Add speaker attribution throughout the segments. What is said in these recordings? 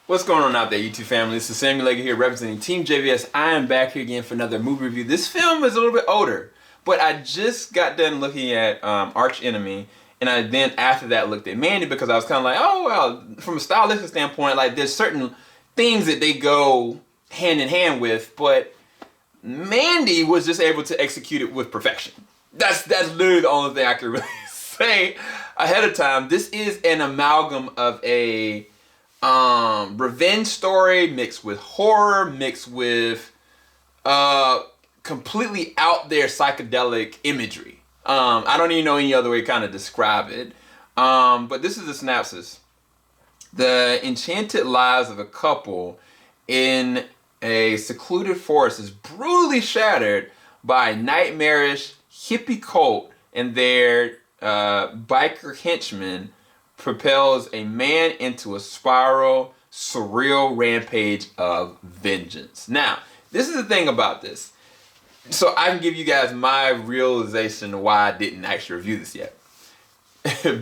Speaker 1: What's going on out there, YouTube family? This is Samuel Legger here representing Team JVS. I am back here again for another movie review. This film is a little bit older, but I just got done looking at Arch Enemy, and I then after that looked at Mandy because I was kind of like, oh well, from a stylistic standpoint, like there's certain things that they go hand in hand with, but Mandy was just able to execute it with perfection. That's literally the only thing I can really say ahead of time. This is an amalgam of a revenge story mixed with horror, mixed with completely out there psychedelic imagery. I don't even know any other way to kind of describe it. But this is the synopsis. The enchanted lives of a couple in a secluded forest is brutally shattered by a nightmarish hippie cult and their biker henchmen propels a man into a spiral, surreal rampage of vengeance. Now, this is the thing about this. So I can give you guys my realization of why I didn't actually review this yet.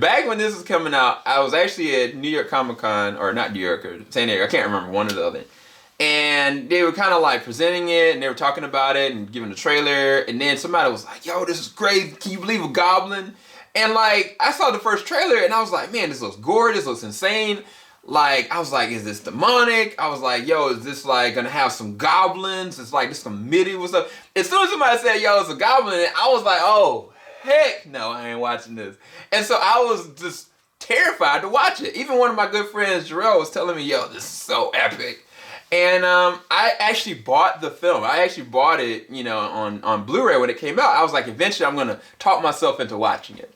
Speaker 1: Back when this was coming out, I was actually at New York Comic Con, or not New York, or San Diego, I can't remember, one or the other. And they were kind of like presenting it, and they were talking about it, and giving a trailer, and then somebody was like, yo, this is great, can you believe a goblin? And like, I saw the first trailer and I was like, man, this looks gorgeous, this looks insane. Like, I was like, is this demonic? I was like, yo, is this like gonna have some goblins? It's like, this some medieval stuff. As soon as somebody said, yo, it's a goblin, I was like, oh, heck no, I ain't watching this. And so I was just terrified to watch it. Even one of my good friends, Jarrell, was telling me, yo, this is so epic. And I actually bought the film. I actually bought it, you know, on Blu-ray when it came out. I was like, eventually I'm gonna talk myself into watching it.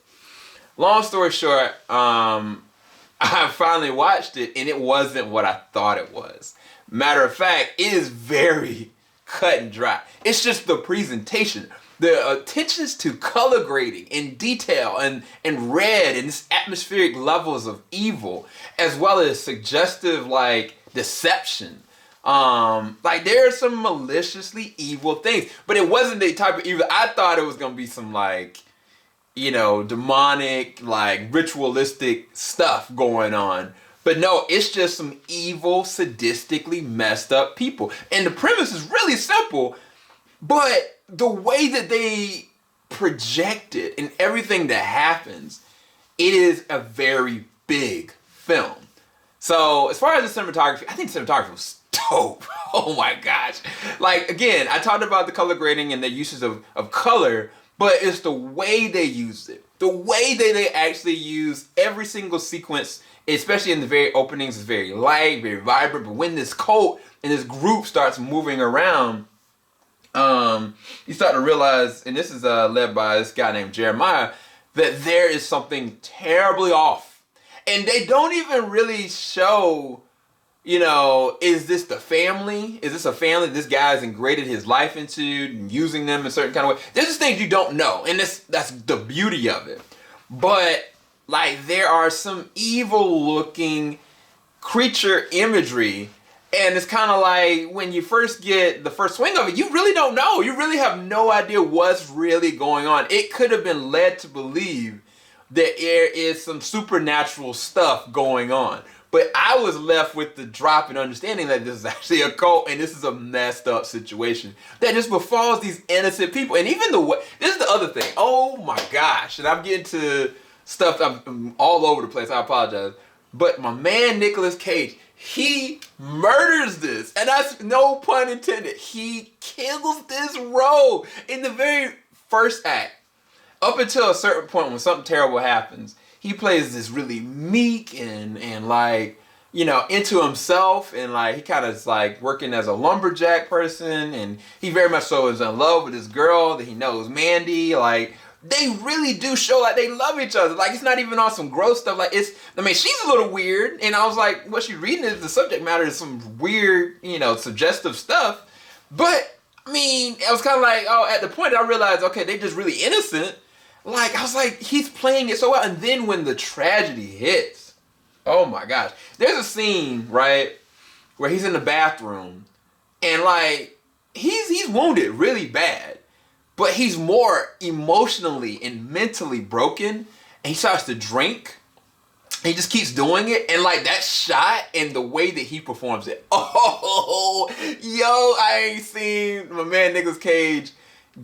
Speaker 1: Long story short, I finally watched it and it wasn't what I thought it was. Matter of fact, it is very cut and dry. It's just the presentation. The attentions to color grading and detail and red and this atmospheric levels of evil, as well as suggestive like deception. Like there are some maliciously evil things, but it wasn't the type of evil. I thought it was gonna be some like, you know, demonic, like ritualistic stuff going on. But no, it's just some evil, sadistically messed up people. And the premise is really simple, but the way that they project it and everything that happens, it is a very big film. So as far as the cinematography, I think the cinematography was dope. Oh my gosh. Like, again, I talked about the color grading and the uses of color, but it's the way they use it. The way that they actually use every single sequence, especially in the very openings, is very light, very vibrant. But when this cult and this group starts moving around, you start to realize, and this is led by this guy named Jeremiah, that there is something terribly off. And they don't even really show, you know, is this the family? Is this a family this guy's ingraded his life into and using them in a certain kind of way? There's just things you don't know, and that's the beauty of it. But like there are some evil looking creature imagery, and it's kind of like when you first get the first swing of it, you really don't know. You really have no idea what's really going on. It could have been led to believe that there is some supernatural stuff going on. But I was left with the drop in understanding that this is actually a cult and this is a messed up situation that just befalls these innocent people. And even the way, this is the other thing. Oh my gosh. And I'm getting to stuff, I'm all over the place. I apologize. But my man, Nicolas Cage, he murders this. And that's no pun intended. He kills this role in the very first act. Up until a certain point when something terrible happens, he plays this really meek and like, you know, into himself, and like he kind of is like working as a lumberjack person, and he very much so is in love with this girl that he knows, Mandy. Like they really do show like they love each other. Like it's not even on some gross stuff. Like it's, I mean, she's a little weird, and I was like, what she's reading is the subject matter is some weird, you know, suggestive stuff. But I mean, I was kind of like, oh, at the point I realized, okay, they're just really innocent. Like, I was like, he's playing it so well. And then when the tragedy hits, oh my gosh. There's a scene, right, where he's in the bathroom and like, he's wounded really bad, but he's more emotionally and mentally broken, and he starts to drink. he just keeps doing it, and like that shot and the way that he performs it. Oh, yo, I ain't seen my man Nicolas Cage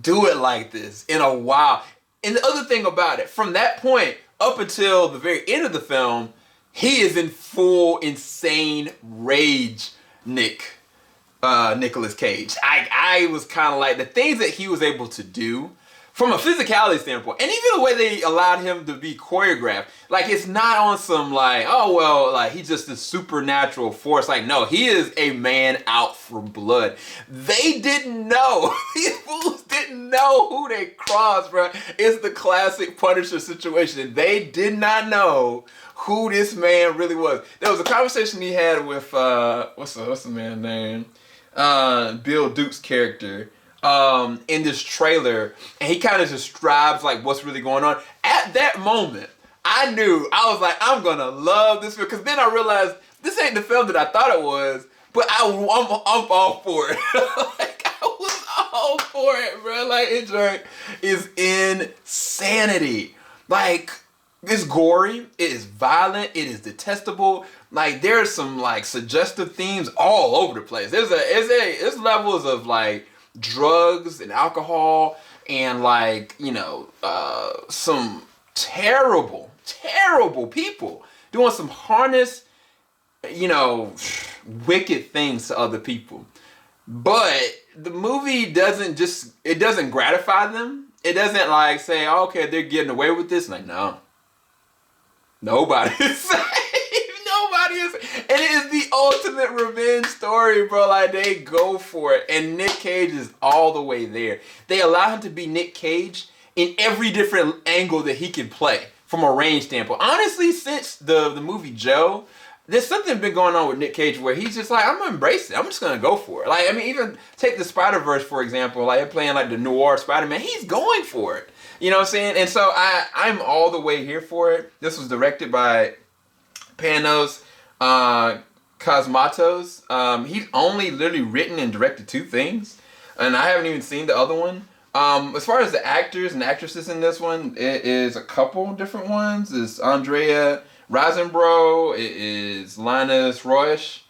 Speaker 1: do it like this in a while. And the other thing about it, from that point up until the very end of the film, he is in full insane rage, Nicolas Cage. I was kind of like, the things that he was able to do from a physicality standpoint, and even the way they allowed him to be choreographed, like it's not on some like, oh well, like he's just a supernatural force. Like, no, he is a man out for blood. They didn't know. These fools didn't know who they crossed, bro. It's the classic Punisher situation. They did not know who this man really was. There was a conversation he had with what's the man's name? Bill Duke's character. In this trailer, and he kind of describes like what's really going on. At that moment, I was like, I'm gonna love this film, because then I realized this ain't the film that I thought it was, but I'm all for it. Like, I was all for it, bro. Like, it is insanity. Like, it's gory, it is violent, it is detestable. Like, there's some like suggestive themes all over the place. There's levels of like drugs and alcohol and like, you know, some terrible people doing some harness, you know, wicked things to other people. But the movie doesn't gratify them. It doesn't like say, oh, okay, they're getting away with this. Like, no, nobody is safe. Nobody is. And it is the ultimate revenge story, bro. Like, they go for it. And Nick Cage is all the way there. They allow him to be Nick Cage in every different angle that he can play from a range standpoint. Honestly, since the movie Joe, there's something been going on with Nick Cage where he's just like, I'm gonna embrace it. I'm just gonna go for it. Like, I mean, even take the Spider-Verse, for example. Like, they're playing like the noir Spider-Man. He's going for it. You know what I'm saying? And so I'm all the way here for it. This was directed by Panos, Cosmatos. He's only literally written and directed 2 things, and I haven't even seen the other one. As far as the actors and actresses in this one, it is a couple different ones. It's Andrea Riseborough, it is Linus, Roache,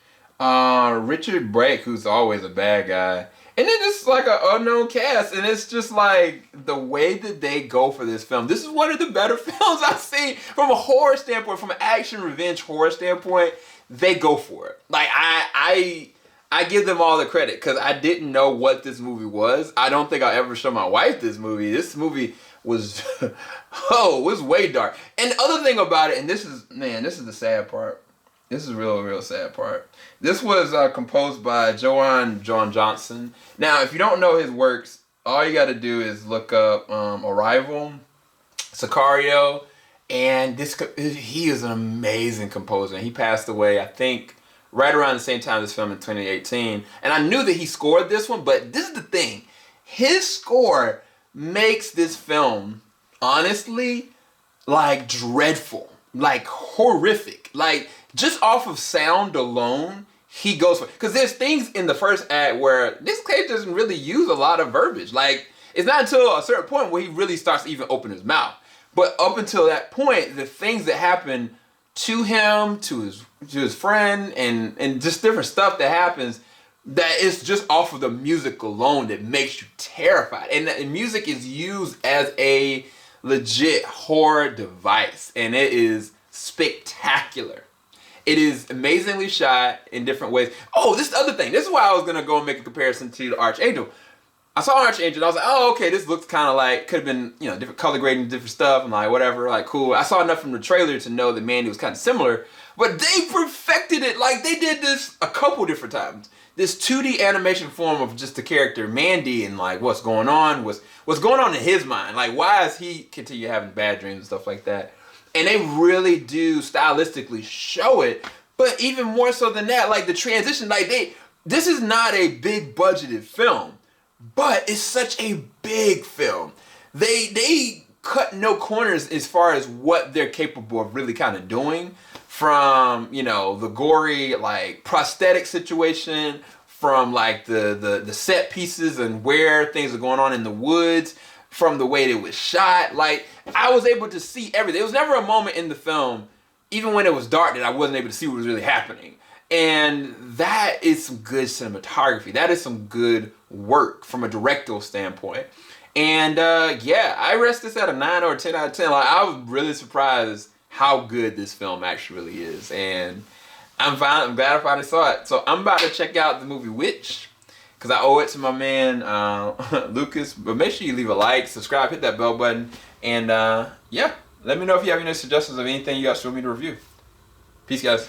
Speaker 1: Richard Brake, who's always a bad guy, and then it's like an unknown cast, and it's just like the way that they go for this film. This is one of the better films I've seen from a horror standpoint, from an action revenge horror standpoint. They go for it. Like, I give them all the credit, because I didn't know what this movie was. I don't think I'll ever show my wife this movie. This movie was, it was way dark. And the other thing about it, and this is the sad part. This is real sad part. This was composed by John Johnson. Now, if you don't know his works, all you got to do is look up Arrival, Sicario, and he is an amazing composer. He passed away, I think, right around the same time this film in 2018. And I knew that he scored this one, but this is the thing. His score makes this film, honestly, like dreadful, like horrific. Like, just off of sound alone, he goes for it. Because there's things in the first act where this Cage doesn't really use a lot of verbiage. Like, it's not until a certain point where he really starts to even open his mouth. But up until that point, the things that happen to him, to his friend, and just different stuff that happens, that is just off of the music alone that makes you terrified. And the music is used as a legit horror device, and it is spectacular. It is amazingly shot in different ways. Oh, this is the other thing. This is why I was going to go and make a comparison to the Archangel. I saw Archangel and I was like, oh, okay, this looks kind of like, could have been, you know, different color grading, different stuff. I'm like, whatever, like, cool. I saw enough from the trailer to know that Mandy was kind of similar, but they perfected it. Like, they did this a couple different times. This 2D animation form of just the character Mandy and like what's going on in his mind. Like, why is he continue having bad dreams and stuff like that? And they really do stylistically show it, but even more so than that, like the transition, like this is not a big budgeted film, but it's such a big film. They cut no corners as far as what they're capable of really kind of doing, from, you know, the gory like prosthetic situation, from like the set pieces and where things are going on in the woods, from the way it was shot. Like, I was able to see everything. There was never a moment in the film even when it was dark, that I wasn't able to see what was really happening. And that is some good cinematography. That is some good work from a directorial standpoint. And yeah, I rest this at a 9 or a 10 out of 10. Like, I was really surprised how good this film actually really is. And I'm glad I finally saw it. So I'm about to check out the movie Witch, because I owe it to my man Lucas. But make sure you leave a like, subscribe, hit that bell button. And yeah, let me know if you have any suggestions of anything you guys want me to review. Peace, guys.